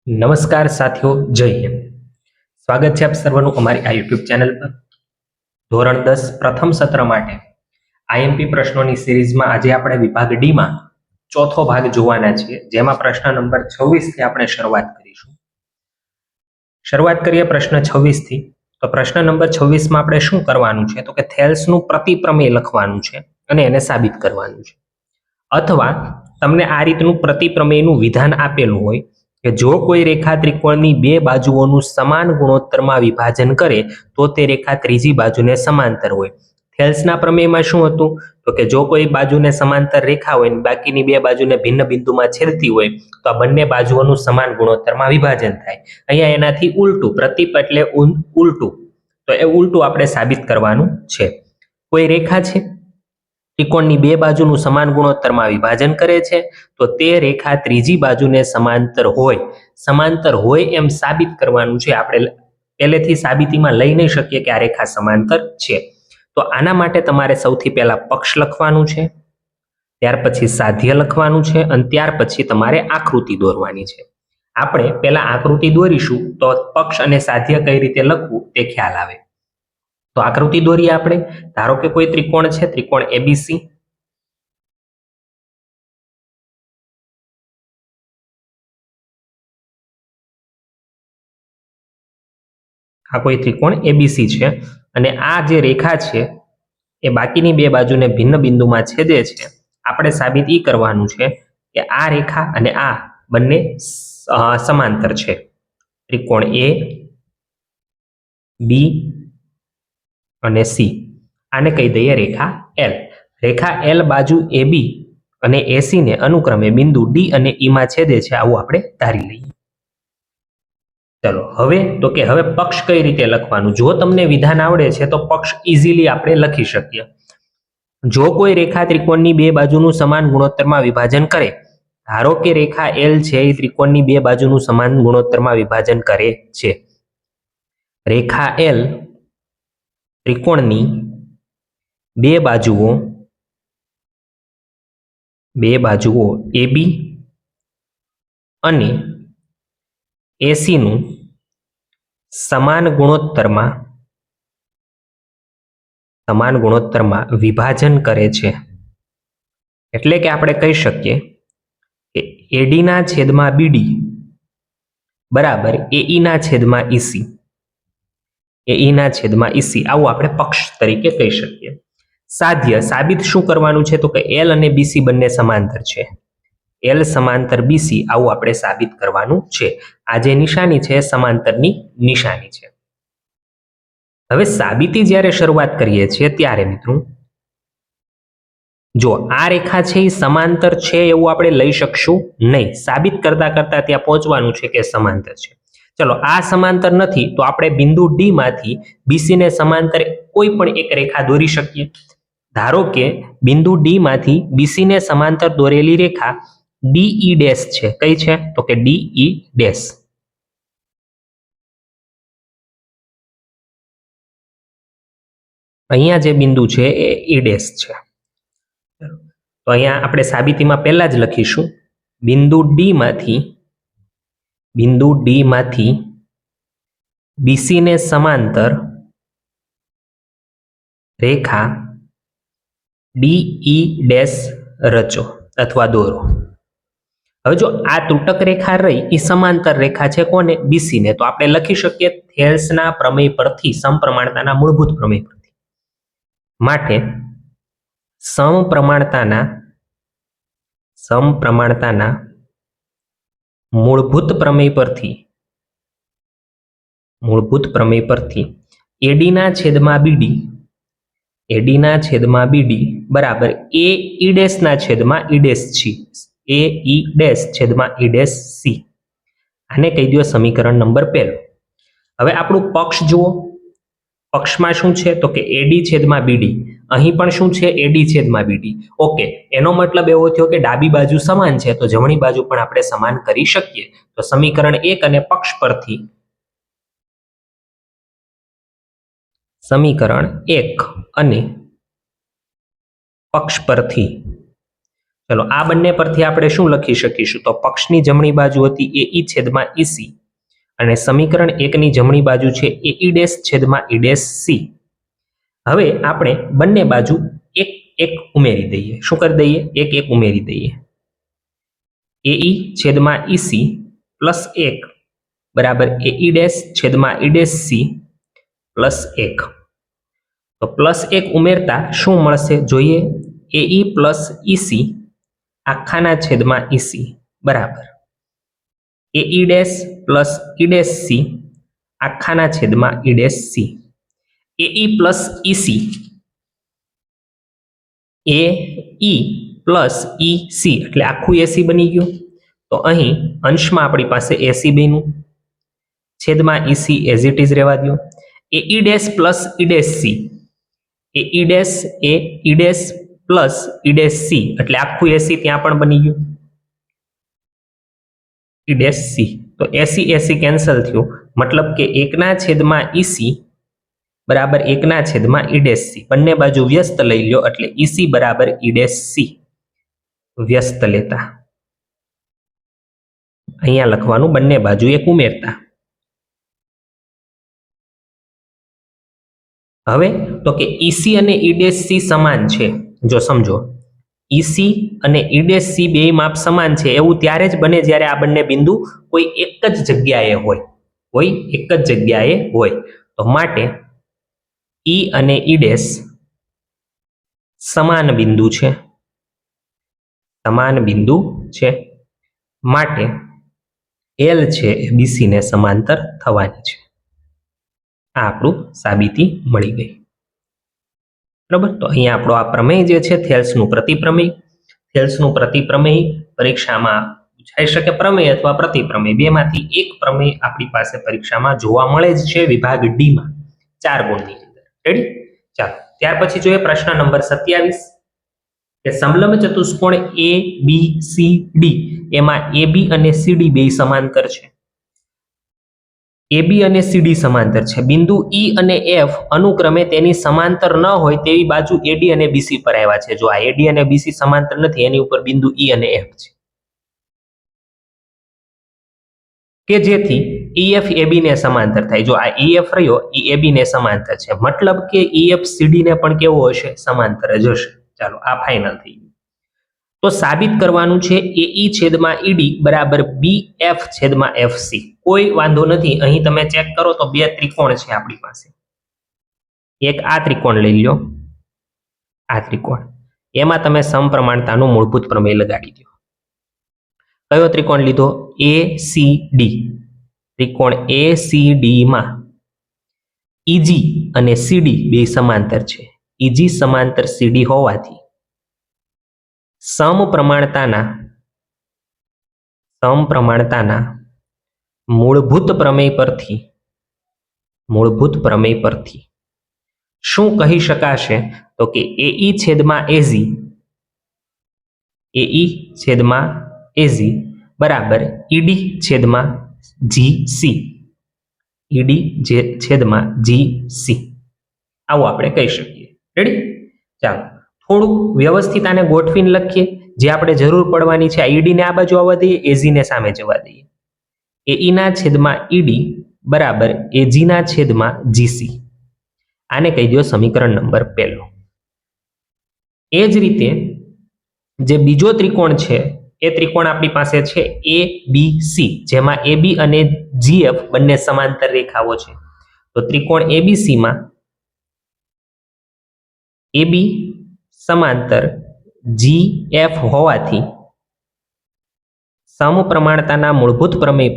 नमस्कार साथियों, जय हिंद। स्वागत है आप सर्वનું અમારી આ યુટ્યુબ ચેનલ પર। ધોરણ 10 પ્રથમ સત્ર માટે આઈએમપી પ્રશ્નોની સિરીઝમાં આજે આપણે વિભાગ ડી માં ચોથો ભાગ જોવાના છીએ, જેમાં પ્રશ્ન નંબર 26 થી આપણે શરૂઆત કરીશું। શરૂઆત કરીએ પ્રશ્ન 26 થી। તો પ્રશ્ન નંબર 26 માં આપણે શું કરવાનું છે, તો કે થેલ્સનું પ્રતિપ્રમેય લખવાનું છે અને એને સાબિત કરવાનું છે। અથવા તમને આ રીતનું પ્રતિપ્રમેયનું વિધાન આપેલું હોય કે જો કોઈ રેખા ત્રિકોણની બે બાજુઓનું સમાન ગુણોત્તરમાં વિભાજન કરે તો તે રેખા ત્રીજી બાજુને સમાંતર હોય। થેલ્સના પ્રમેયમાં શું હતું, તો કે જો કોઈ બાજુને સમાંતર રેખા હોય બાકીની બે બાજુને ભિન્ન બિંદુમાં છેદતી હોય તો આ બંને બાજુઓનું સમાન ગુણોત્તરમાં વિભાજન થાય। અહીંયા એનાથી ઉલટું, પ્રતિપ એટલે ઉલટું, તો એ ઉલટું આપણે સાબિત કરવાનું છે। કોઈ રેખા છે ત્રિકોણની બે બાજુનું સમાન ગુણોત્તરમાં વિભાજન કરે છે તો તે રેખા ત્રીજી બાજુને સમાંતર હોય એમ સાબિત કરવાનું છે। આપણે પહેલેથી સાબિતીમાં લઈ નહીં શકીએ કે આ રેખા સમાંતર છે, તો આના માટે તમારે સૌથી પહેલા પક્ષ લખવાનું છે, ત્યાર પછી સાધ્ય લખવાનું છે અને ત્યાર પછી તમારે આકૃતિ દોરવાની છે। આપણે પહેલા આકૃતિ દોરીશું તો પક્ષ અને સાધ્ય કઈ રીતે લખવું તે ખ્યાલ આવે। તો આકૃતિ દોરીએ આપણે। ધારો કે કોઈ ત્રિકોણ છે, ત્રિકોણ એબીસી। આ કોઈ ત્રિકોણ એબીસી છે અને આ જે રેખા છે એ બાકીની બે બાજુને ભિન્ન બિંદુમાં છેદે છે। આપણે સાબિત એ કરવાનું છે કે આ રેખા અને આ બંને સમાંતર છે। ત્રિકોણ એ, બી અને સી, આને કહી દઈએ રેખા એલ। રેખા એલ બાજુ એબી અને એસી ને અનુક્રમે બિંદુ ડી અને ઈ માં છેદે છે, આવું આપણે ધારી લઈએ। ચલો હવે તો કે હવે પક્ષ કઈ રીતે લખવાનું। જો તમને વિધાન આવડે છે તો પક્ષ ઇઝીલી આપણે લખી શકીએ। જો કોઈ રેખા ત્રિકોણની બે બાજુનું સમાન ગુણોત્તરમાં વિભાજન કરે, ધારો કે રેખા એલ છે એ ત્રિકોણની બે બાજુનું સમાન ગુણોત્તરમાં વિભાજન કરે છે। રેખા એલ ત્રિકોણની બે બાજુઓ એબી અને એસી નું સમાન ગુણોત્તરમાં વિભાજન કરે છે। એટલે કે આપણે કહી શકીએ કે એડી ના છેદમાં બીડી બરાબર એઈ ના છેદમાં ઈસી, આવું આપણે પક્ષ તરીકે કહી શકીએ। સાધ્ય, સાબિત શું કરવાનું છે, તો કે એલ અને બીસી બંને સમાંતર છે, એલ સમાંતર બીસી, આવું આપણે સાબિત કરવાનું છે। આ જે નિશાની છે સમાંતરની નિશાની છે। હવે સાબિતી જ્યારે શરૂઆત કરીએ છીએ ત્યારે મિત્રો જો આ રેખા છે એ સમાંતર છે એવું આપણે લઈ શકશું નહીં। સાબિત કરતા કરતા ત્યાં પહોંચવાનું છે કે સમાંતર છે। ચલો આ સમાંતર નથી તો આપણે બિંદુ ડી માંથી બીસી ને સમાંતર કોઈ પણ એક રેખા દોરી શકીએ। ધારો કે બિંદુ ડી માંથી બીસી ને સમાંતર દોરેલી રેખા ડીઈ ડેશ છે। કઈ છે, તો કે ડીઈ ડેશ। અહીંયા જે બિંદુ છે એ ઈ ડેશ છે। તો અહીંયા આપણે સાબિતીમાં પહેલા જ લખીશું બિંદુ ડી માંથી બીસી ને સમાંતર રેખા ડીઈ ડેશ રચો અથવા દોરો। હવે જો આ ત્રુટક રેખા રહી એ સમાંતર રેખા છે કોને, બીસી ને, તો આપણે લખી શકીએ થેલ્સના પ્રમેય પરથી, સમપ્રમાણતાના મૂળભૂત પ્રમેય પરથી। માટે સમપ્રમાણતાના મૂળભૂત પ્રમેય પરથી એડીના છેદમાં બીડી બરાબર એ ઈ ડેશ ના છેદમાં ઈ ડેશ સી, એ ઈ ડેશ છેદમાં ઈ ડેશ સી, આને કહી દો સમીકરણ નંબર 1। હવે આપણું પક્ષ જુઓ, પક્ષમાં શું છે, તો કે એડી છેદમાં બીડી, અહીં પણ શું છે, એડી છેદમાં બીડી। ઓકે, એનો મતલબ એવો થયો કે ડાબી બાજુ સમાન છે તો જમણી બાજુ પણ આપણે સમાન કરી શકીએ। તો સમીકરણ 1 અને પક્ષ પરથી ચલો આ બંને પરથી આપણે શું લખી શકીશું? તો પક્ષની જમણી બાજુ હતી AE છેદમાં EC અને સમીકરણ 1 ની જમણી બાજુ છે AE ડેશ છેદમાં E ડેશ C. હવે આપણે બંને બાજુ એક એક ઉમેરી દઈએ. શું કરી દઈએ? એક એક ઉમેરી દઈએ. AE છેદમાં EC પ્લસ 1 બરાબર AE ડેશ છેદમાં E ડેશ C પ્લસ 1. તો પ્લસ 1 ઉમેરતા શું મળશે જોઈએ? AE પ્લસ EC આખાના છેદમાં EC બરાબર AE dash plus E dash C આખાના છેદમાં E dash C. AE plus EC AE plus EC એટલે આખું AC બની ગયું. તો અહીં અંશમાં આપણી પાસે AC બન્યું, છેદમાં EC એઝ ઇટ ઇઝ રહેવા દો. AE dash plus E dash C AE dash A E dash plus E dash C એટલે આખું AC ત્યાં પણ બની ગયું E ડેશ C. તો AC AC કેન્સલ થયું, મતલબ કે 1 છેદમાં EC બરાબર 1 છેદમાં E ડેશ C. બંને બાજુ વ્યસ્ત લઈ લો એટલે EC બરાબર E ડેશ C વ્યસ્ત લેતા અહીંયા લખવાનું બંને બાજુ એક ઉમેરતા. હવે તો કે EC અને E ડેશ C સમાન છે. જો સમજો EC અને E ડેશ C બે માપ સમાન છે એવું ત્યારે જ બને જ્યારે આ બંને બિંદુ કોઈ એક જ જગ્યાએ હોય, તો માટે E અને E ડેશ સમાન બિંદુ છે, માટે L છે એ BC ને સમાંતર થવાની છે. આ આપણું સાબિતી મળી ગઈ. બરાબર. તો અહીંયા આપણો આ પ્રમેય જે છે થેલ્સનું પ્રતિપ્રમેય પરીક્ષામાં પૂછાઈ શકે. પ્રમેય અથવા પ્રતિપ્રમેય બેમાંથી એક પ્રમેય આપણી પાસે પરીક્ષામાં જોવા મળે જ છે વિભાગ ડી માં 4 ગુણની અંદર. રેડી? ચાલો ત્યાર પછી જોઈએ પ્રશ્ન નંબર 27 કે સમલંબ ચતુષ્કોણ ABCD એમાં AB અને CD બે સમાંતર છે. AB અને CD સમાંતર છે. બિંદુ E અને F અનુક્રમે તેની સમાંતર ન હોય તેવી બાજુ AD અને BC પર આવ્યા છે. જો આ AD અને BC સમાંતર નથી, એની ઉપર બિંદુ E અને F છે કે જેથી EF AB ને સમાંતર થાય. જો આ EF રહ્યો એ AB ને સમાંતર છે, મતલબ કે EF CD ને પણ કેવો હશે? સમાંતર જ હશે. ચાલો આ ફાઇનલ થઈ ગયું. તો સાબિત કરવાનું છે AE છેદમાં ED બરાબર BF છેદમાં FC. કોઈ વાંધો નથી, અહીં તમે ચેક કરો તો બે ત્રિકોણ છે આપણી પાસે. એક આ ત્રિકોણ લઈ લો, આ ત્રિકોણ, એમાં તમે સમપ્રમાણતાનું મૂળભૂત પ્રમેય લગાડી દો. કયો ત્રિકોણ લીધો? ACD. ત્રિકોણ ACD માં EG અને CD બે સમાંતર છે. EG સમાંતર CD હોવાથી સમપ્રમાણતાના મૂળભૂત પ્રમેય પરથી શું કહી શકાશે? તો કે AE છેદમાં AZ બરાબર ED છેદમાં GC. આવું આપણે કહી શકીએ. રેડી? ચાલો થોડું વ્યવસ્થિત આને ગોઠવીને લખીએ. જે આપણે જરૂર પડવાની છે, ED ને આ બાજુ આવવા દઈએ, AZ ને સામે જવા દઈએ. AE ના છેદમાં ED બરાબર AG ના છેદમાં GC. આને કહી દો સમીકરણ નંબર 1. એ જ રીતે જે બીજો ત્રિકોણ છે એ ત્રિકોણ આપણી પાસે છે ABC, જેમાં AB અને GF બંને સમાંતર રેખાઓ છે. તો ત્રિકોણ ABC માં AB સમાંતર GF હોવાથી સમપ્રમાણતાના મૂળભૂત પ્રમેય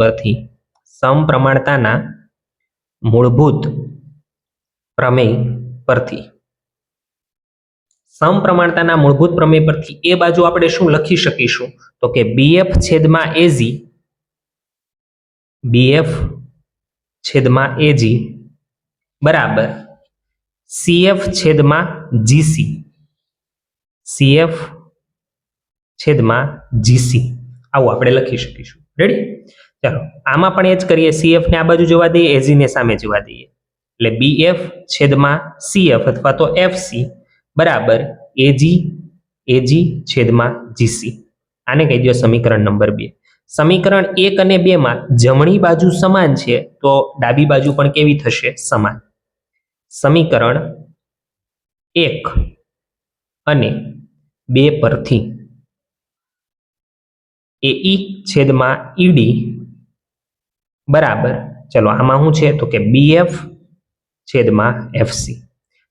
પરથી એ બાજુ આપણે શું લખી શકીશું? તો કે BF છેદમાં AG બરાબર CF છેદમાં GC. આવું આપણે લખી શકીશું. રેડી? ચાલો આમાં પણ એ જ કરીએ. CF ને આ બાજુ જવા દઈએ, AG ને સામે જવા દઈએ. એટલે BF છેદમાં CF અથવા તો FC બરાબર AG એજી છેદમાં જીસી. આને કહી દો સમીકરણ નંબર 2. સમીકરણ 1 અને 2 માં જમણી બાજુ સમાન છે તો ડાબી બાજુ પણ કેવી થશે? સમાન. સમીકરણ 1 અને 2 પરથી એઈ છેદમાં ઈડી બરાબર, ચલો આમાં શું છે તો કે બીએફ છેદમાં એફસી.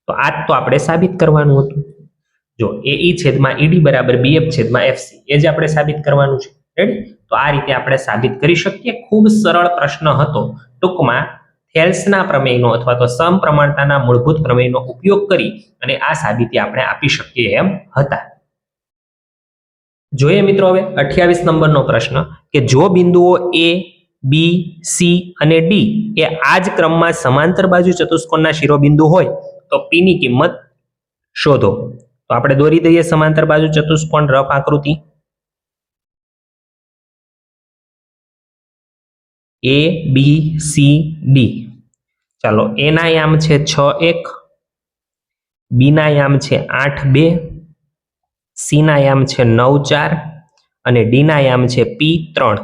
તો આ તો આપણે સાબિત કરવાનું હતું. જો એઈ છેદમાં ઈડી બરાબર બીએફ છેદમાં એફસી એ જ આપણે સાબિત કરવાનું છે. રેડી? તો આ રીતે આપણે સાબિત કરી શકીએ. ખૂબ સરળ પ્રશ્ન હતો. ટૂંકમાં થેલ્સના પ્રમેયનો અથવા તો સમપ્રમાણતાના મૂળભૂત પ્રમેયનો ઉપયોગ કરી અને આ સાબિતી આપણે આપી શકીએ એમ હતા. જોઈએ મિત્રો હવે 28 નંબરનો પ્રશ્ન કે જો બિંદુઓ એ, બી, સી અને ડી એ આ જ ક્રમમાં સમાંતર બાજુ ચતુષ્કોણના શિરોબિંદુ હોય તો પી ની કિંમત શોધો. તો આપણે દોરી દઈએ સમાંતર બાજુ ચતુષ્કોણ રફ આકૃતિ. એ, બી, સી, ડી. ચાલો, એ ના યામ છે 6, 1, બી ના યામ છે 8, 2, સી ના યામ છે 9, 4 અને ડી ના યામ છે પી 3.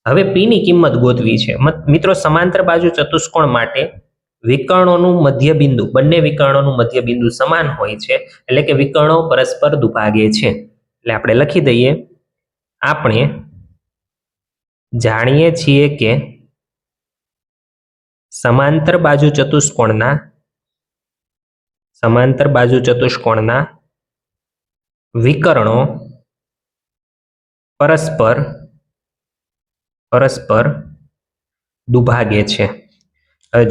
હવે પી ની કિંમત ગોતવી છે. મિત્રો, સમાંતર બાજુ ચતુષ્કોણ માટે વિકર્ણોનું મધ્ય બિંદુ, બંને વિકર્ણોનું મધ્ય બિંદુ સમાન હોય છે, એટલે કે વિકર્ણો પરસ્પર દુભાગે છે. એટલે આપણે લખી દઈએ, આપણે જાણીએ છીએ કે સમાંતર બાજુ ચતુષ્કોણના વિકર્ણો પરસ્પર દુભાગે છે.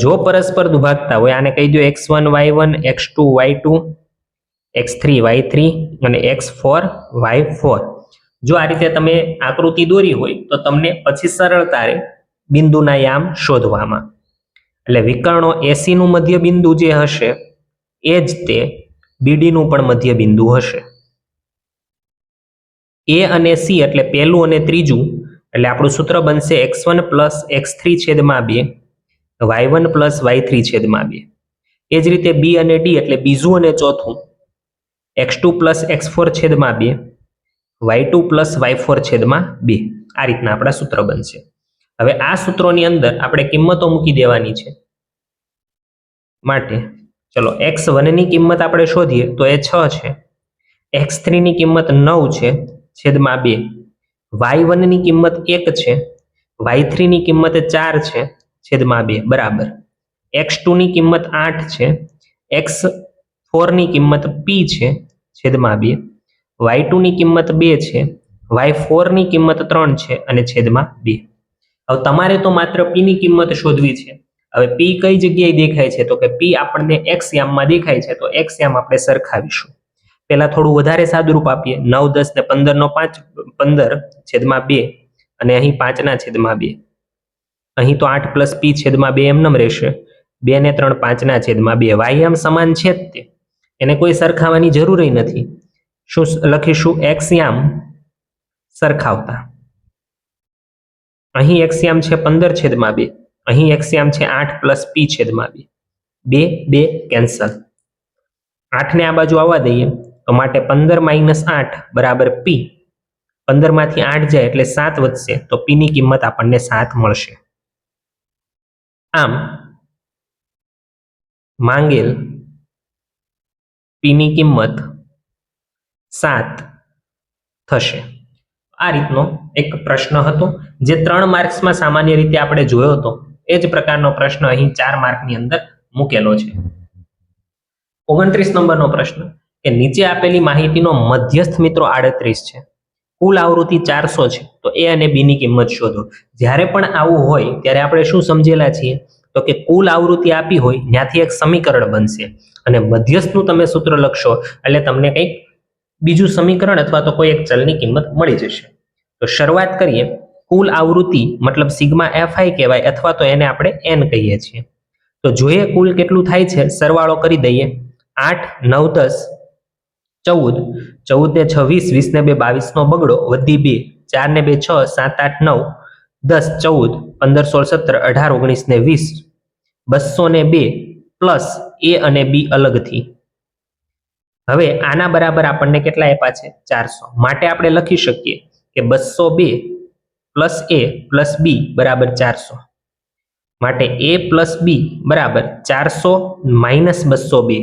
જો પરસ્પર દુભાગતા હોય, આને કહી દો x1 y1, x2 y2, x3 y3 અને x4 y4. જો આ રીતે તમે આકૃતિ દોરી હોય તો તમને પછી સરળતા રહે બિંદુના યામ શોધવામાં. એટલે વિકર્ણો એસી નું મધ્ય બિંદુ જે હશે એ જ તે બીડી નું પણ મધ્ય બિંદુ હશે. એ અને સી એટલે પહેલું અને ત્રીજું, એટલે આપણું સૂત્ર બનશે x1 પ્લસ x3 છેદમાં 2, y1 પ્લસ y3 છેદમાં 2. એ જ રીતે બી અને ડી એટલે બીજું અને ચોથું, x2 પ્લસ x4 છેદમાં 2, y2 પ્લસ y4 છેદમાં 2. આ રીતના આપણા સૂત્ર બનશે. હવે આ સૂત્રોની અંદર આપણે કિંમતો મૂકી દેવાની છે. માટે ચલો, x1 ની કિંમત આપણે શોધીએ તો એ 6 છે, x3 ની કિંમત 9 છે છેદમાં 2, y1 ની કિંમત 1 છે, y3 ની કિંમત 4 છે છેદમાં 2 બરાબર, x2 ની કિંમત 8 છે, x4 ની કિંમત p છે છેદમાં 2, y2 ની કિંમત 2 છે, y4 ની કિંમત 3 છે અને છેદમાં 2. હવે તમારે તો માત્ર p ની કિંમત શોધવી છે. હવે p કઈ જગ્યાએ દેખાય છે તો કે p આપણને x યામમાં દેખાય છે, તો x યામ આપણે સરખાવીશું. પહેલા થોડું વધારે સાદુરૂપ આપીએ, 9, 10 ને 15 નો 15 છેદમાં 2 અને અહીં 5 ના છેદમાં 2. અહીં તો 8 પ્લસ p છેદમાં 2 એમનેમ રહેશે. 2 ને 3 5 ના છેદમાં 2. y યામ સમાન છે જ તે, એને કોઈ સરખાવાની જરૂર નથી. શું લખીશું? x યામ સરખાવતા અહીં x યામ છે 15 છેદમાં 2, અહીં x યામ છે 8 પ્લસ p છેદમાં 2. 2 કેન્સલ. 8 ને આ બાજુ આવવા દઈએ તો માટે 15 માઇનસ 8 બરાબર p. 15 માંથી 8 જાય એટલે 7 વધશે, તો p ની કિંમત આપણને 7 મળશે. આમ માંગેલ p ની કિંમત 7 થશે. આ રીતનો એક પ્રશ્ન હતો જે 3 માર્ક્સમાં સામાન્ય રીતે આપણે જોયો હતો. એ જ પ્રકારનો પ્રશ્ન અહીં 4 માર્કની અંદર મૂકેલો છે. 29 નંબરનો પ્રશ્ન કે નીચે આપેલી માહિતીનો મધ્યસ્થ મિત્રો 38 છે, કુલ આવૃત્તિ 400 છે, તો એ અને બી ની કિંમત શોધો. જ્યારે પણ આવું હોય ત્યારે આપણે શું સમજેલા છીએ તો કે કુલ આવૃત્તિ આપી હોય ત્યાંથી એક સમીકરણ બનશે અને મધ્યસ્થનું તમે સૂત્ર લખશો એટલે તમને કંઈક બીજું સમીકરણ અથવા તો કોઈ એક ચલની કિંમત મળી જશે. તો શરૂઆત કરીએ. કુલ આવૃત્તિ મતલબ સિગ્મા fi કહેવાય અથવા તો એને આપણે n કહીએ છીએ. તો જોઈએ કુલ કેટલું થાય છે, સરવાળો કરી દઈએ. 8, 9, 10, 14, 14 ને 6 20, 20 ને 2 22 નો બગડો વધી 2, 4 ને 2 6, 7, 8, 9, 10, 14, 15, 16, 17, 18, 19 ને 20, 202 પ્લસ એ અને બી અલગથી હવે આના બરાબર આપણને કેટલા આપ્યા છે 400, માટે આપણે લખી શકીએ કે 202 પ્લસ a પ્લસ b બરાબર 400, માટે a પ્લસ b બરાબર 400 માઇનસ 202,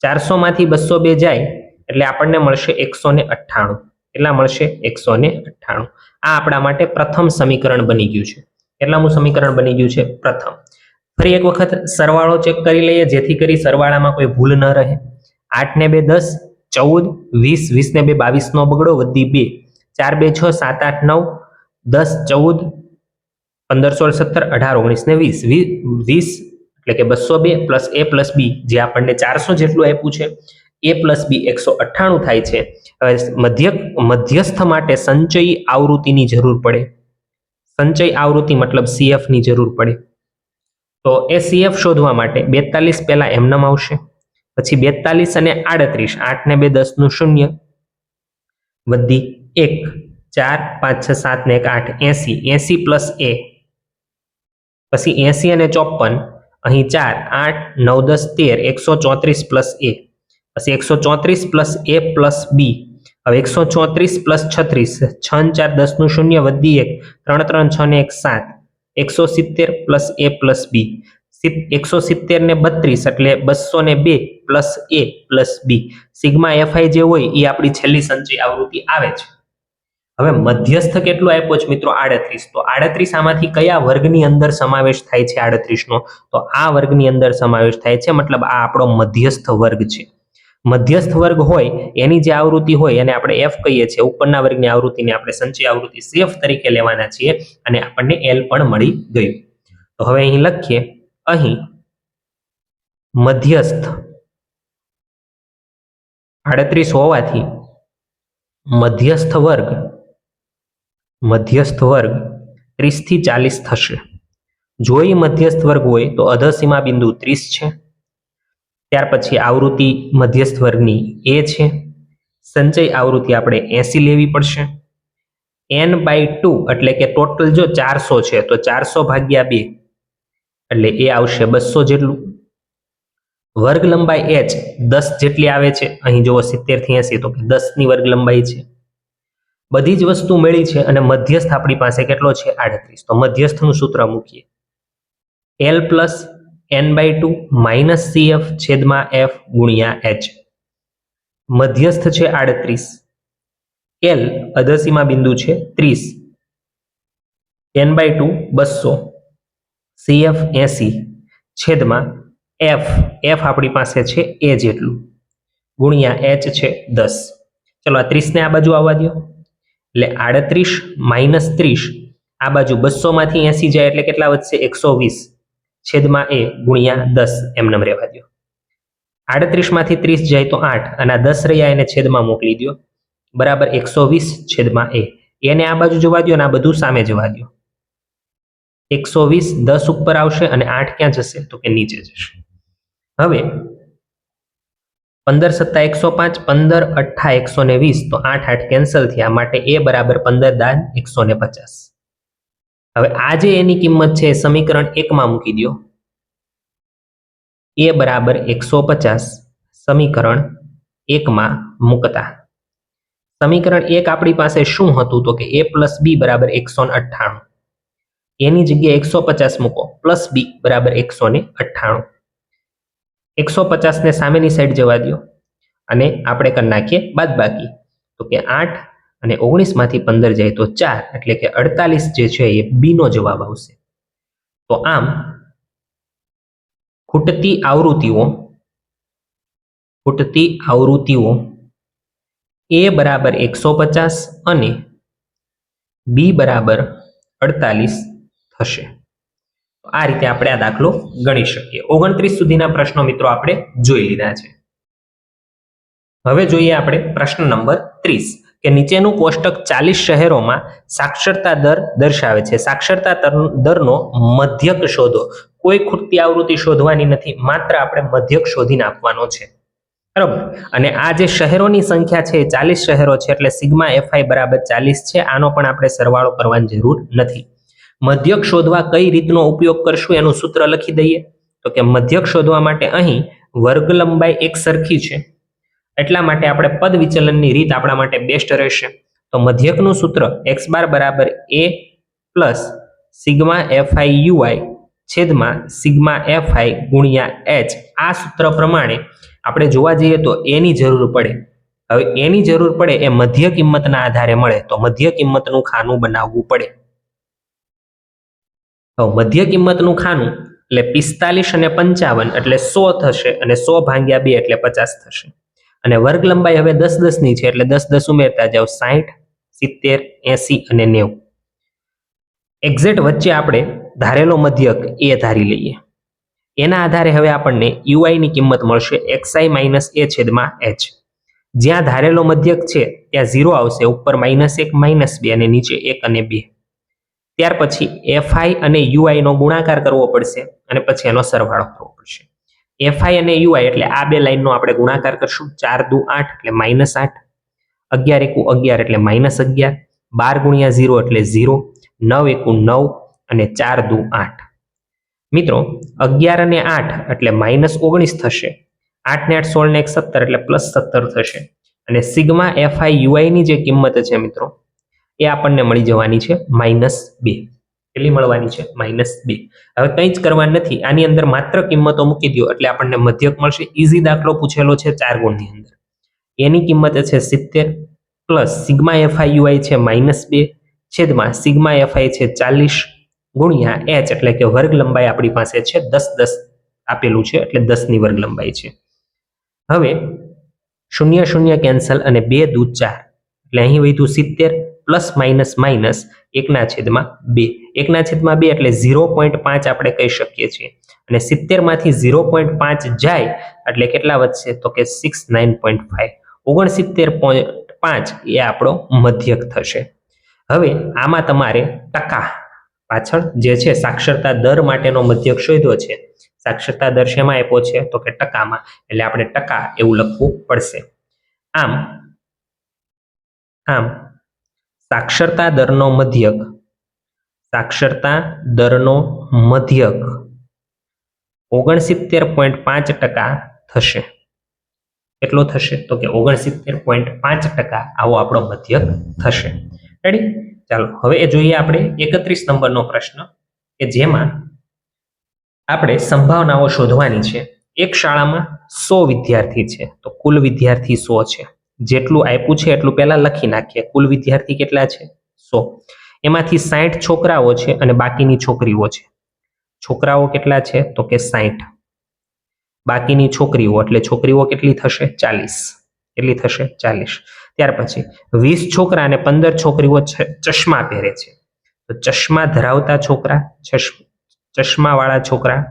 400 માંથી 202 જાય એટલે આપણને મળશે 198, કેટલા મળશે 198. આ આપણા માટે પ્રથમ સમીકરણ બની ગયું છે. કેટલામું સમીકરણ બની ગયું છે? પ્રથમ. ફરી એક વખત સરવાળો ચેક કરી લઈએ જેથી કરી સરવાળામાં કોઈ ભૂલ ન રહે. 8 ને 2 10, 14, 20, 20 ને 2 22 નો બગડો વધી 2, 4 2 6 7 8 9 10 14 15 16 17 18 19 ને 20, એટલે કે 202 પ્લસ a પ્લસ b જે આપણને 400 જેટલું આપ્યું છે, a પ્લસ b 198 થાય છે. હવે મધ્યસ્થ માટે સંચયી આવૃત્તિની જરૂર પડે. સંચય આવૃત્તિ મતલબ CF ની જરૂર પડે. તો એ CF શોધવા માટે 42 પહેલા એમનેમ આવશે, પછી 42 અને 38, 8 ને 2 10 નું 0 વધી 1, 4 5 6 7 ને 1 8, 80, 80 પ્લસ a, પછી 80 અને 54, અહીં 4 8 9 10 13, 134 પ્લસ a, પછી 134 પ્લસ a પ્લસ b. હવે 134 પ્લસ 36, 6 4 10 નું 0 વધી 1, 3 3 6 ને 1 7, 170 પ્લસ a પ્લસ b, 170 ને 32 એટલે 202 plus a plus b. Sigma fi જે હોય એ આપણી છેલ્લી સંચય આવૃત્તિ આવે છે. હવે મધ્યસ્થ કેટલું આપ્યો છે મિત્રો? 38. તો 38 આમાંથી કયા વર્ગની અંદર સમાવેશ થાય છે? 38 નો તો આ વર્ગની અંદર સમાવેશ થાય છે, મતલબ આ આપણો મધ્યસ્થ વર્ગ છે. મધ્યસ્થ વર્ગ હોય એની જે આવૃત્તિ હોય એને આપણે f કહીએ છીએ. ઉપરના વર્ગની આવૃત્તિને આપણે સંચય આવૃત્તિ CF તરીકે લેવાના છીએ અને આપણને L પણ મળી ગયું. તો હવે અહીં લખીએ, અહીં મધ્યસ્થ 38 હોવાથી મધ્યસ્થ વર્ગ 30 થી 40 થશે. જો એ મધ્યસ્થ વર્ગ હોય તો અધસીમા બિંદુ 30 છે. ત્યાર પછી આવૃત્તિ મધ્યસ્થ વર્ગની a છે. સંચય આવૃત્તિ આપણે 80 લેવી પડશે. n/2 એટલે કે ટોટલ જો 400 છે તો 400 ભાગ્યા 2 એટલે એ આવશે 200 જેટલું. વર્ગ લંબાઈ h 10 જેટલી આવે છે. અહીં જુઓ 70 થી 80 તો 10 ની વર્ગ લંબાઈ છે. બધી જ વસ્તુ મળી છે અને મધ્યસ્થ આપણી પાસે કેટલો છે? 38. તો મધ્યસ્થનું સૂત્ર મૂકીએ, L plus n/2 minus CF છેદમાં f ગુણ્યા h. મધ્યસ્થ છે 38, L અધસીમા બિંદુ છે 30, n/2 200, CF 80 છેદમાં f આપણી પાસે છે a જેટલું ગુણ્યા h છે 10. ચલો આ 30 ને આ બાજુ આવવા દો એટલે 38 માઇનસ 30, આ બાજુ 200 માંથી 80 જાય એટલે કેટલા વધશે? 120 છેદમાં a ગુણ્યા 10 એમનેમ રહેવા દો. 38 માંથી 30 જાય તો 8 અને આ 10 રહ્યા એને છેદમાં મોકલી દો, બરાબર 120 છેદમાં a. એને આ બાજુ જવા દો અને આ બધું સામે જવા દો. 120 10 ઉપર આવશે અને 8 ક્યાં જશે? તો કે નીચે જશે. હવે 15 સત્તા 105, 15 અઠ્ઠા 120, તો 8 8 કેન્સલ થયા, માટે a બરાબર 15 દાન 150. હવે આ જે એની કિંમત છે સમીકરણ 1 માં મૂકી દો. a બરાબર 150 સમીકરણ 1 માં મૂકતા સમીકરણ 1 આપણી પાસે શું હતું? તો કે a પ્લસ b બરાબર 198. એની જગ્યાએ 150 મૂકો, પ્લસ b બરાબર 198. 150 ને સામેની સાઈડ જવા દો અને આપણે કરી નાખીએ બાદબાકી. તો કે 8 અને 19 માંથી 15 જાય તો 4, એટલે કે 48 જે છે એ b નો જવાબ આવશે. તો આમ ખૂટતી આવૃત્તિઓ a બરાબર 150 અને b બરાબર 48 થશે. આ રીતે આપણે આ દાખલો ગણી શકીએ. 29 સુધીના પ્રશ્નો મિત્રો આપણે જોઈ લીધા છે. હવે જોઈએ આપણે પ્રશ્ન નંબર 30 કે નીચેનું કોષ્ટક 40 શહેરોમાં સાક્ષરતા દર દર્શાવે છે. સાક્ષરતા દરનો મધ્યક શોધો. કોઈ ખૂટતી આવૃત્તિ શોધવાની નથી, માત્ર આપણે મધ્યક શોધીને આપવાનો છે, બરાબર. અને આ જે શહેરોની સંખ્યા છે 40 શહેરો છે, એટલે સિગ્મા fi બરાબર 40 છે. આનો પણ આપણે સરવાળો કરવાની જરૂર નથી. મધ્યક શોધવા કઈ રીતનો ઉપયોગ કરશું એનું સૂત્ર લખી દઈએ. તો કે મધ્યક શોધવા માટે અહીં વર્ગ લંબાઈ એક સરખી છે એટલા માટે આપણે પદ વિચલનની રીત આપણા માટે બેસ્ટ રહેશે. તો મધ્યકનું સૂત્ર x બાર બરાબર a plus sigma FI UI છેદમાં સિગ્મા એફઆઈ ગુણ્યા h. આ સૂત્ર પ્રમાણે આપણે જોવા જઈએ તો એની જરૂર પડે. હવે એની જરૂર પડે એ મધ્ય કિંમતના આધારે મળે, તો મધ્ય કિંમતનું ખાનું બનાવવું પડે. તો મધ્ય કિંમતનું ખાનું એટલે 45 અને 55 એટલે 100 થશે, અને 100 ભાગ્યા 2 એટલે 50 થશે. અને વર્ગ લંબાઈ હવે 10-10 ની છે એટલે 10-10 ઉમેરતા જાવ, 60, 70, 80 અને 90. એક્ઝેક્ટ વચ્ચે આપણે ધારેલો મધ્યક એ ધારી લઈએ. એના આધારે હવે આપણને યુઆઈ ની કિંમત મળશે xi માઇનસ a છેદમાં h. જ્યાં ધારેલો મધ્યક છે ત્યાં 0 આવશે, ઉપર -1 -2 અને નીચે 1 અને 2. ત્યાર પછી એફઆઈ અને યુઆઈ નો ગુણાકાર કરવો પડશે અને પછી એનો સરવાળો કરવો પડશે. એફઆઈ અને યુઆઈ એટલે આ બે લાઈનનો આપણે ગુણાકાર કરશું. 4 દુ 8 એટલે -8, 11 એકુ 11 એટલે -11, 12 ગુણ્યા 0 એટલે 0, 9 એકુ 9 અને 4 દુ 8. મિત્રો 11 અને 8 એટલે -19 થશે. 8 ને 8 16 ને 1 17 એટલે +17 થશે. અને સિગ્મા એફઆઈ યુઆઈ ની જે કિંમત છે મિત્રો એ આપણને મળી જવાની છે -2. કેટલી મળવાની છે? -2. હવે કંઈ જ કરવાનું નથી, આની અંદર માત્ર કિંમતો મૂકી દો એટલે આપણને મધ્યક મળશે. ઈઝી દાખલો પૂછેલો છે 4 ગુણની અંદર. એની કિંમત છે 70 પ્લસ સિગ્મા એફઆઈ યુઆઈ છે -2 છેદમાં સિગ્મા એફઆઈ છે 40 ગુણ્યા h એટલે કે વર્ગ લંબાઈ આપણી પાસે છે 10-10 આપેલું છે એટલે 10 ની વર્ગ લંબાઈ છે. હવે 0 0 કેન્સલ અને 2 દુ 4 એટલે અહીં વધ્યું 70 પ્લસ માઇનસ માઇનસ 1/2. 1/2 એટલે 0.5 આપણે કહી શકીએ છીએ. અને 70 માંથી 0.5 જાય એટલે કેટલા વધશે? તો કે 69.5. 69.5 એ આપણો મધ્યક થશે. હવે આમાં તમારે ટકા પાછળ જે છે સાક્ષરતા દર માટેનો મધ્યક શોધ્યો છે. સાક્ષરતા દર શેમાં આપ્યો છે? તો કે ટકામાં, એટલે આપણે ટકા એવું લખવું પડશે. આમ સાક્ષરતા દરનો મધ્યક 69.5% થશે. કેટલો થશે? તો કે 69.5% આવો આપણો મધ્યક થશે. રેડી? ચાલો હવે એ જોઈએ આપણે 31 નંબરનો પ્રશ્ન, કે જેમાં આપણે સંભાવનાઓ શોધવાની છે. એક શાળામાં 100 વિદ્યાર્થી છે, તો કુલ વિદ્યાર્થી 100 છે. જેટલું આપ્યું છે એટલું પહેલા લખી નાખીએ. કુલ વિદ્યાર્થી કેટલા છે? 100. એમાંથી 60 છોકરાઓ છે અને બાકીની છોકરીઓ છે. છોકરાઓ કેટલા છે? તો કે 60. બાકીની છોકરીઓ એટલે છોકરીઓ કેટલી થશે? 40. કેટલી થશે? 40. ત્યાર પછી 20 છોકરા અને 15 છોકરીઓ ચશ્મા પહેરે છે. તો ચશ્મા ધરાવતા છોકરા, ચશ્માવાળા છોકરા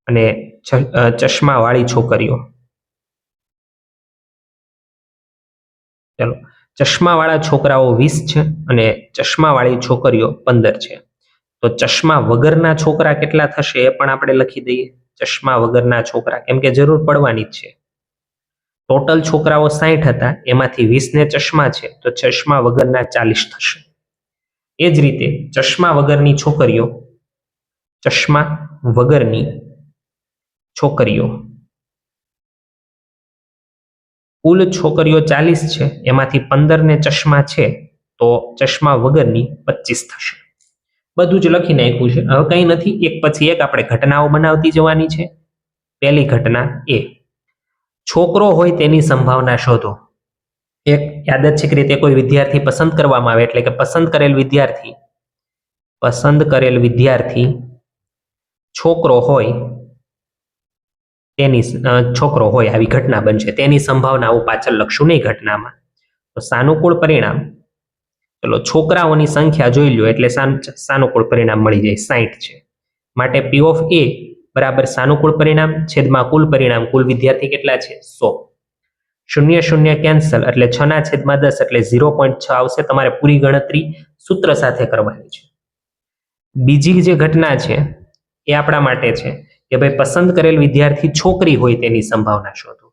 અને ચશ્માવાળી છોકરીઓ. ચલો, ચશ્માવાળા છોકરાઓ 20 છે અને ચશ્માવાળી છોકરીઓ 15 છે. તો ચશ્મા વગરના છોકરા કેટલા થશે એ પણ આપણે લખી દઈએ. ચશ્મા વગરના છોકરા, કેમ કે જરૂર પડવાની જ છે. ટોટલ છોકરાઓ 60 હતા, એમાંથી 20 ને ચશ્મા છે, તો ચશ્મા વગરના 40 થશે. એ જ રીતે ચશ્મા વગરની છોકરીઓ, ચશ્મા વગરની છોકરીઓ, કુલ છોકરીઓ 40 છે, એમાંથી 15 ને ચશ્મા છે, તો ચશ્મા વગરની 25 થશે. બધું જ લખી નાખ્યું છે. હવે કંઈ નથી, એક પછી એક આપણે ઘટનાઓ બનાવતી જવાની છે. પહેલી ઘટના એ, છોકરો હોય તેની સંભાવના શોધો. એક યાદચ્છિક રીતે કોઈ વિદ્યાર્થી પસંદ કરવામાં આવે એટલે કે પસંદ કરેલ વિદ્યાર્થી છોકરો હોય આવી ઘટના બનશે. તેની સંભાવનાઓ પાછળ લખશું નહીં ઘટનામાં. તો સાનુકૂળ પરિણામ, ચલો છોકરાઓની સંખ્યા જોઈ લો એટલે સાનુકૂળ પરિણામ મળી જાય. 60 છે, માટે P ઓફ A બરાબર સાનુકૂળ પરિણામ છેદમાં કુલ પરિણામ. કુલ વિદ્યાર્થી કેટલા છે? 100. 0 0 કેન્સલ એટલે 6/10 એટલે 0.6 આવશે. તમારે પૂરી ગણતરી સૂત્ર સાથે કરવાની છે. બીજી જે ઘટના છે એ આપણા માટે છે કે ભાઈ પસંદ કરેલ વિદ્યાર્થી છોકરી હોય તેની સંભાવના શોધો.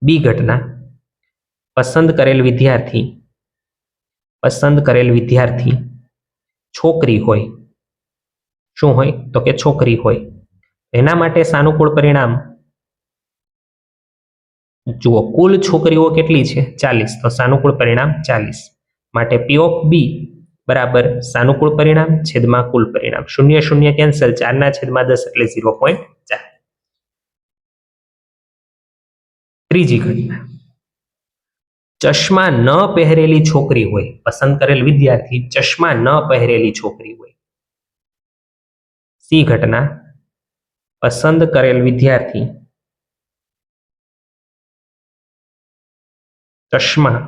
બી ઘટના, પસંદ કરેલ વિદ્યાર્થી છોકરી હોય. શું હોય? તો કે છોકરી હોય. એના માટે સાનુકૂળ પરિણામ જુઓ કુલ છોકરીઓ કેટલી છે 40, તો સાનુકૂળ પરિણામ 40. માટે પી ઓફ બી બરાબર સાનુકૂળ પરિણામ છેદમાં કુલ પરિણામ. 0 0 કેન્સલ, 4/10 એટલે 0.4. ત્રીજી ઘટના, ચશ્મા ન પહેરેલી છોકરી હોય, પસંદ કરેલ વિદ્યાર્થી ચશ્મા ન પહેરેલી છોકરી હોય. સી ઘટના, પસંદ કરેલ વિદ્યાર્થી ચશ્મા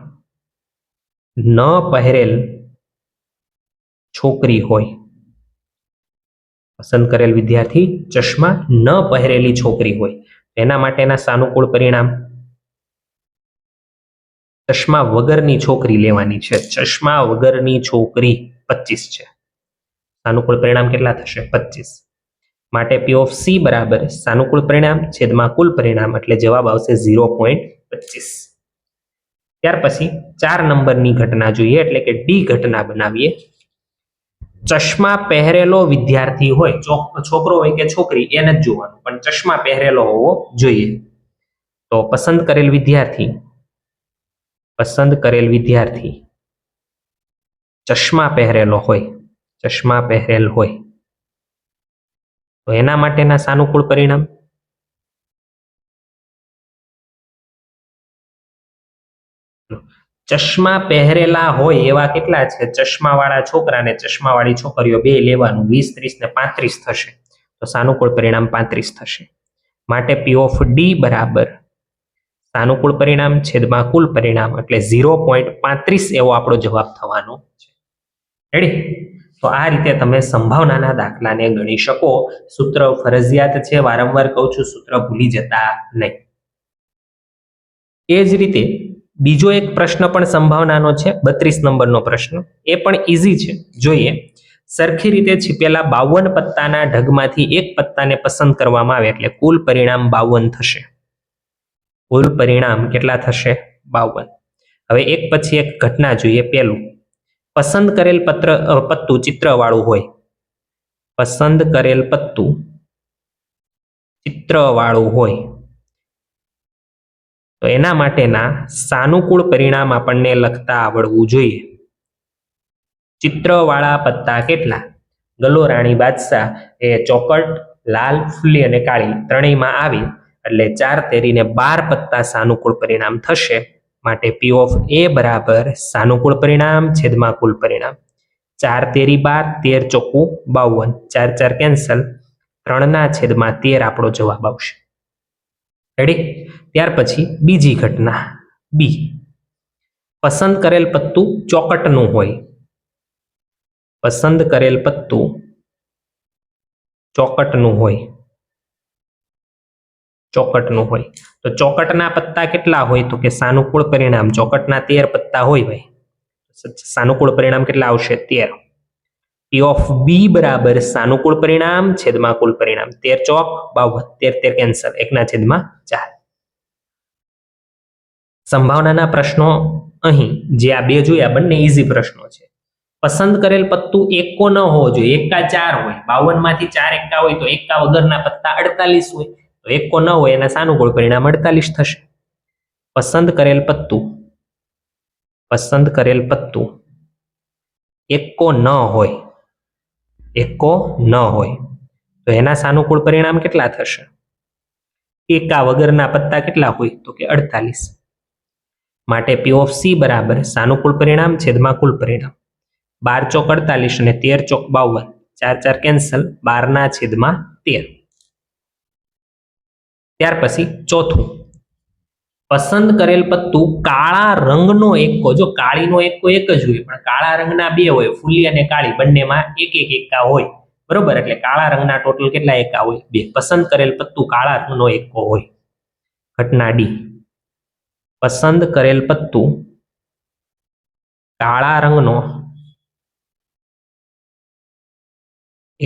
ન પહેરેલ છોકરી હોય. પસંદ કરેલ વિદ્યાર્થી ચશ્મા ન પહેરેલી છોકરી હોય. એના માટેના સાનુકૂળ પરિણામ ચશ્મા વગરની છોકરી લેવાની છે. ચશ્મા વગરની છોકરી 25 છે. સાનુકૂળ પરિણામ કેટલા થશે? 25. માટે પી ઓફ સી બરાબર સાનુકૂળ પરિણામ છેદમાં કુલ પરિણામ એટલે જવાબ આવશે 0.25. ત્યાર પછી 4 નંબરની ઘટના જોઈએ, એટલે કે ડી ઘટના બનાવીએ. ચશ્મા પહેરેલો વિદ્યાર્થી હોય, છોકરો હોય કે છોકરી એ નથી જોવાનું, પણ ચશ્મા પહેરેલો હોવો જોઈએ. તો પસંદ કરેલ વિદ્યાર્થી ચશ્મા પહેરેલ હોય તો એના માટેના સાનુકૂળ પરિણામ ચશ્મા પહેરેલા હોય એવા કેટલા છે? ચશ્મા વાળા છોકરા ને ચશ્મા વાળી છોકરીઓ બે લેવાનું. 20, 30 ને 35 થશે, તો સાનુકૂળ પરિણામ 35 થશે. માટે પી ઓફ ડી બરાબર સાનુકૂળ પરિણામ છેદમાં કુલ પરિણામ એટલે 0.35 એવો આપણો જવાબ થવાનો છે. રેડી? તો આ રીતે તમે સંભાવનાના દાખલાને ગણી શકો. સૂત્ર ફરજિયાત છે, વારંવાર કહું છું, સૂત્ર ભૂલી જતા નહીં. એ જ રીતે બીજો એક પ્રશ્ન પણ સંભાવનાનો છે, 32 નંબરનો પ્રશ્ન. એ પણ ઈઝી છે, જોઈએ. સરખી રીતે છીપેલા 52 પત્તાના ઢગમાંથી એક પત્તાને પસંદ કરવામાં આવે એટલે કુલ પરિણામ 52 થશે. કુલ પરિણામ કેટલા થશે? 52. હવે એક પછી એક ઘટના જોઈએ. પહેલું, પસંદ કરેલ પત્તું ચિત્રવાળું હોય. પસંદ કરેલ પત્તું ચિત્રવાળું હોય તો એના માટેના સાનુકૂળ પરિણામ આપણને લખતા આવડવું જોઈએ. ચિત્રવાળા પત્તા કેટલા? ગલો, રાણી, બાદશાહ એ ચોકટ, લાલ, ફૂલી અને કાળી ત્રણેયમાં આવી એટલે 4 તેરીને 12 પત્તા સાનુકૂળ પરિણામ થશે. માટે પી ઓફ એ બરાબર સાનુકૂળ પરિણામ છેદમાં કુલ પરિણામ. 4 તેરી 12, 13 ચોખ્ખું 52, 4 4 કેન્સલ, 3/13 આપણો જવાબ આવશે. રેડી? ત્યાર પછી બીજી ઘટના બી, પસંદ કરેલ પત્તું ચોકટનું હોય. પસંદ કરેલ પત્તું ચોકટનું હોય તો ચોકટના પત્તા કેટલા હોય? તો કે સાનુકૂળ પરિણામ ચોકટના 13 પત્તા હોય ભાઈ, સાનુકૂળ પરિણામ કેટલા આવશે? 13. પી ઓફ બી બરાબર સાનુકૂળ પરિણામ છેદમાં કુલ પરિણામ. 13 ચોક 52, 13 કેન્સલ, 1/4. સંભાવનાના પ્રશ્નો અહીં જે આ બે જોયા બંને ઈઝી પ્રશ્નો છે. પસંદ કરેલ પત્તું એકો ન હોવો જોઈએ, એકા 4 હોય. 52 માંથી 4 એકા હોય તો એકા વગરના પત્તા 48 હોય, તો એકો ન હોય એના સાનુકૂળ પરિણામ 48 થશે. પસંદ કરેલ પત્તું એકો ન હોય તો એના સાનુકૂળ પરિણામ કેટલા થશે? એકા વગરના પત્તા કેટલા હોય? તો કે 48. માટે પી ઓફ સી બરાબર સાનુકૂળ પરિણામ છેદમાં કુલ પરિણામ. 12 ચોક 48 અને 13 ચોક 52, 4 4 કેન્સલ, 12/13. ત્યાર પછી ચોથું, પસંદ કરેલ પત્તું કાળા રંગનો એકો. જો કાળીનો એકો એક જ હોય, પણ કાળા રંગના બે હોય, ફૂલી અને કાળી બંનેમાં એક એક એકા હોય. બરોબર? એટલે કાળા રંગના ટોટલ કેટલા એકા હોય? 2. પસંદ કરેલ પત્તું કાળા રંગનો એકો હોય. ઘટના ડી, પસંદ કરેલ પત્તું કાળા રંગનો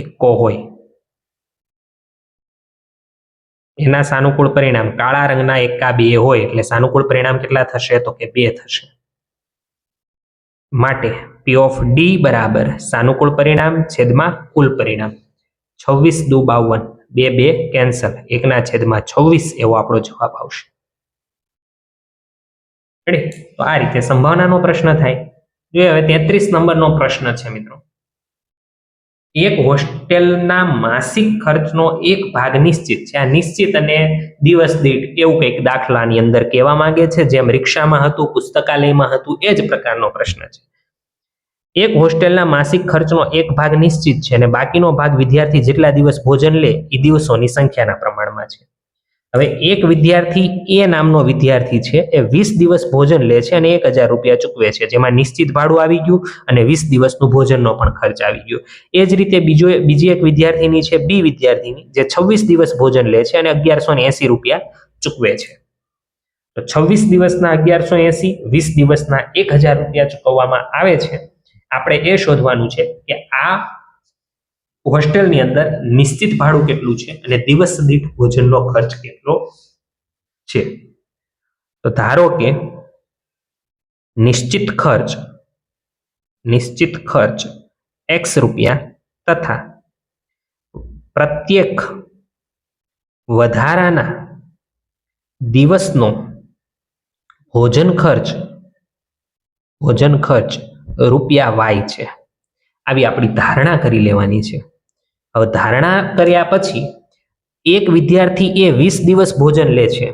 એકો હોય. એના સાનુકૂળ પરિણામ કાળા રંગના એકા 2 હોય એટલે સાનુકૂળ પરિણામ કેટલા થશે? તો કે 2 થશે. માટે પી ઓફ ડી બરાબર સાનુકૂળ પરિણામ છેદમાં કુલ પરિણામ. 26 દુ 52, 2 2 કેન્સલ, 1/26 એવો આપણો જવાબ આવશે. રેડી? તો આ રીતે સંભાવનાનો પ્રશ્ન થાય. જોઈએ હવે 33 નંબરનો પ્રશ્ન છે મિત્રો. એક હોસ્ટેલના માસિક ખર્ચનો એક ભાગ નિશ્ચિત છે. આ નિશ્ચિત અને દિવસ દીઠ એવું કંઈક દાખલાની અંદર કહેવા માંગે છે, જેમ રિક્ષામાં હતું, પુસ્તકાલયમાં હતું, એ જ પ્રકારનો પ્રશ્ન છે. એક હોસ્ટેલના માસિક ખર્ચનો એક ભાગ નિશ્ચિત છે અને બાકીનો ભાગ વિદ્યાર્થી જેટલા દિવસ ભોજન લે એ દિવસોની સંખ્યાના પ્રમાણમાં છે. હવે એક વિદ્યાર્થી એ નામનો વિદ્યાર્થી છે, એ 20 દિવસ ભોજન લે છે અને 1000 રૂપિયા ચૂકવે છે, જેમાં નિશ્ચિત ભાડું આવી ગયું અને 20 દિવસનું ભોજનનો પણ ખર્ચ આવી ગયો. એ જ રીતે બીજી એક વિદ્યાર્થીની છે, બી વિદ્યાર્થીની, જે 26 દિવસ ભોજન લે છે અને 1180 રૂપિયા ચૂકવે છે. તો 26 દિવસના 1180, 20 દિવસના 1000 રૂપિયા ચૂકવવામાં આવે છે. આપણે એ શોધવાનું છે કે આ હોસ્ટેલની અંદર નિશ્ચિત ભાડું કેટલું છે અને દિવસ દીઠ ભોજનનો ખર્ચ કેટલો છે. તો ધારો કે નિશ્ચિત ખર્ચ x રૂપિયા તથા પ્રત્યેક વધારાના દિવસનો ભોજન ખર્ચ રૂપિયા y છે. આવી આપણી ધારણા કરી લેવાની છે. હવે ધારણા કર્યા પછી એક વિદ્યાર્થી એ 20 દિવસ ભોજન લે છે.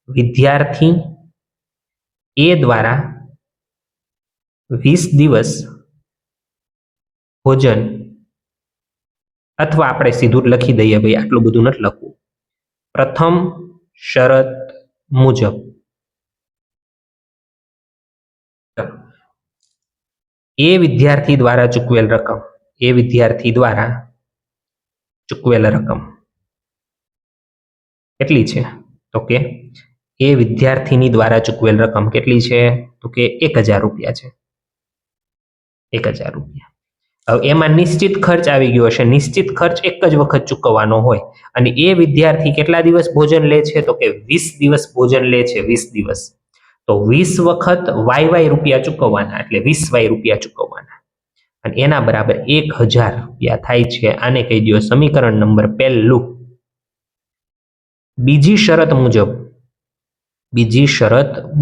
વિદ્યાર્થી એ દ્વારા 20 દિવસ ભોજન, અથવા આપણે સીધું લખી દઈએ, ભાઈ આટલું બધું નથી લખવું. પ્રથમ શરત મુજબ એ વિદ્યાર્થી દ્વારા ચૂકવેલ રકમ કેટલી છે? તો કે એ વિદ્યાર્થીની દ્વારા ચૂકવેલ રકમ કેટલી છે? તો કે 1000 રૂપિયા છે. 1000 રૂપિયા. હવે એમાં નિશ્ચિત ખર્ચ આવી ગયો હશે. નિશ્ચિત ખર્ચ એક જ વખત ચૂકવવાનો હોય અને એ વિદ્યાર્થી કેટલા દિવસ ભોજન લે છે? તો કે 20 દિવસ ભોજન લે છે. 20 દિવસ. તો 20 વખત y રૂપિયા ચૂકવવાના, એટલે 20y રૂપિયા ચૂકવવાના અને એના બરાબર 1000 રૂપિયા થાય છે. આને કહી દો સમીકરણ નંબર 1. બીજી શરત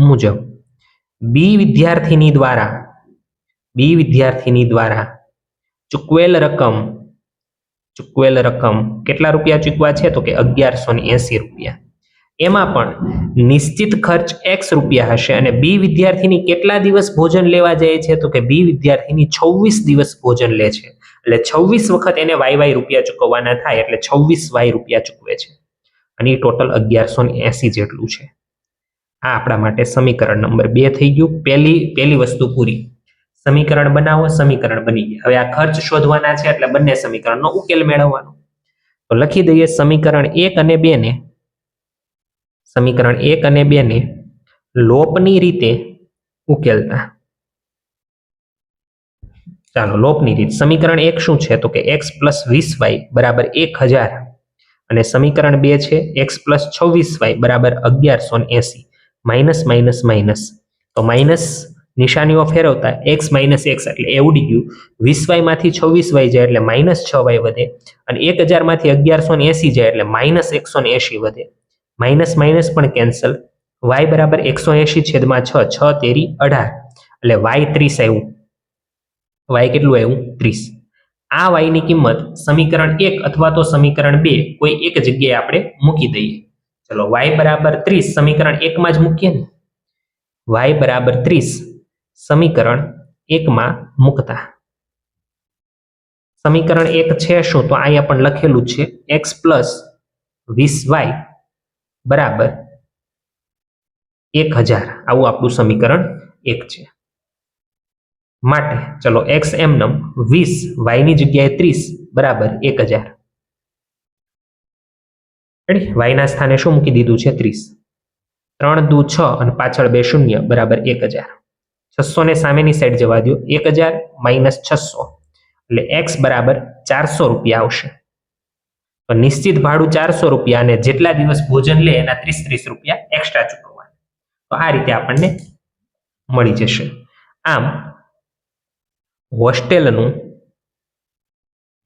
મુજબ બી વિદ્યાર્થીની દ્વારા ચૂકવેલ રકમ કેટલા રૂપિયા ચૂકવા છે? તો કે 1180 રૂપિયા. એમાં પણ નિશ્ચિત ખર્ચ x રૂપિયા હશે અને બી વિદ્યાર્થીની કેટલા દિવસ ભોજન લેવા જાય છે? તો કે બી વિદ્યાર્થીની 26 દિવસ ભોજન લે છે, એટલે 26 વખત એને y રૂપિયા ચૂકવવાના થાય, એટલે 26y રૂપિયા ચૂકવે છે અને એ ટોટલ 1180 જેટલું છે. આ આપણા માટે સમીકરણ નંબર 2 થઈ ગયું. પહેલી વસ્તુ પૂરી. સમીકરણ બનાવો, સમીકરણ બની ગયા. હવે આ ખર્ચ શોધવાના છે એટલે બંને સમીકરણનો ઉકેલ મેળવવાનો. તો લખી દઈએ સમીકરણ 1 અને 2 ને લોપની રીતે ઉકેલતા. ચાલો લોપની રીત. સમીકરણ 1 શું છે? તો કે x + 20y બરાબર 1000 અને સમીકરણ 2 છે x + 26y બરાબર 1180. માઇનસ તો માઇનસ નિશાનીઓ ફેરવતા x - x એટલે એ ઉડી ગયું. 20y માંથી 26y જાય એટલે -6y વધે અને 1000 માંથી 1180 જાય એટલે -180 વધે. માઇનસ પણ કેન્સલ. y બરાબર 180/6, 6 તેરી 18 એટલે y 30 આવ્યું. y કેટલું આવ્યું? 30. આ y ની કિંમત સમીકરણ 1 અથવા તો સમીકરણ 2 કોઈ એક જગ્યાએ આપણે મૂકી દઈએ. ચલો y બરાબર 30 સમીકરણ 1 માં જ મૂકીએ ને. y બરાબર 30 સમીકરણ 1 માં મૂકતા. સમીકરણ 1 છે શું? તો અહીંયા પણ લખેલું છે x + 20y બરાબર 1000. આવું આપણું સમીકરણ 1 છે. માટે ચલો x એમનેમ 20 y ની જગ્યાએ 30 બરાબર 1000. y ના સ્થાને શું મૂકી દીધું છે? 30. 3 દુ 6 અને પાછળ 2 શૂન્ય બરાબર 1000. 600 ને સામેની સાઈડ જવા દો. 1000 - 600 એટલે x બરાબર 400 રૂપિયા આવશે. તો નિશ્ચિત ભાડું 400 રૂપિયા અને જેટલા દિવસ ભોજન લે એના 30 રૂપિયા એક્સ્ટ્રા ચૂકવવાના. તો આ રીતે આપણને મળી જશે. આમ હોસ્ટેલનું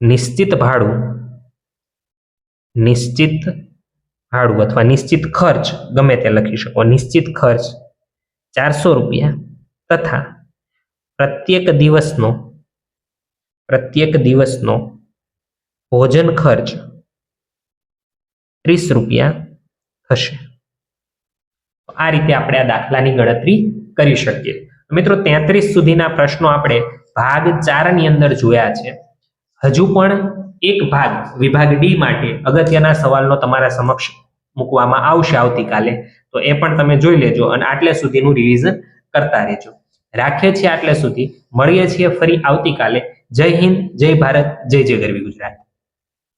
નિશ્ચિત ભાડું અથવા નિશ્ચિત ખર્ચ ગમે તે લખી શકો. નિશ્ચિત ખર્ચ ₹400 તથા પ્રત્યેક દિવસનો ભોજન ખર્ચ ₹30 થશે. આ રીતે આપણે આ દાખલાની ગણતરી કરી શકીએ. મિત્રો 33 સુધીના પ્રશ્નો આપણે ભાગ 4 ની અંદર જોયા છે. હજુ પણ એક ભાગ વિભાગ ડી માટે અગત્યના સવાલનો તમારા સમક્ષ મૂકવામાં આવશે આવતીકાલે, તો એ પણ તમે જોઈ લેજો અને આટલે સુધીનું રિવિઝન કરતા રહેજો. રાખીએ છીએ આટલે સુધી, મળીએ છીએ ફરી આવતીકાલે. જય હિન્દ, જય ભારત, જય જય ગરવી ગુજરાત.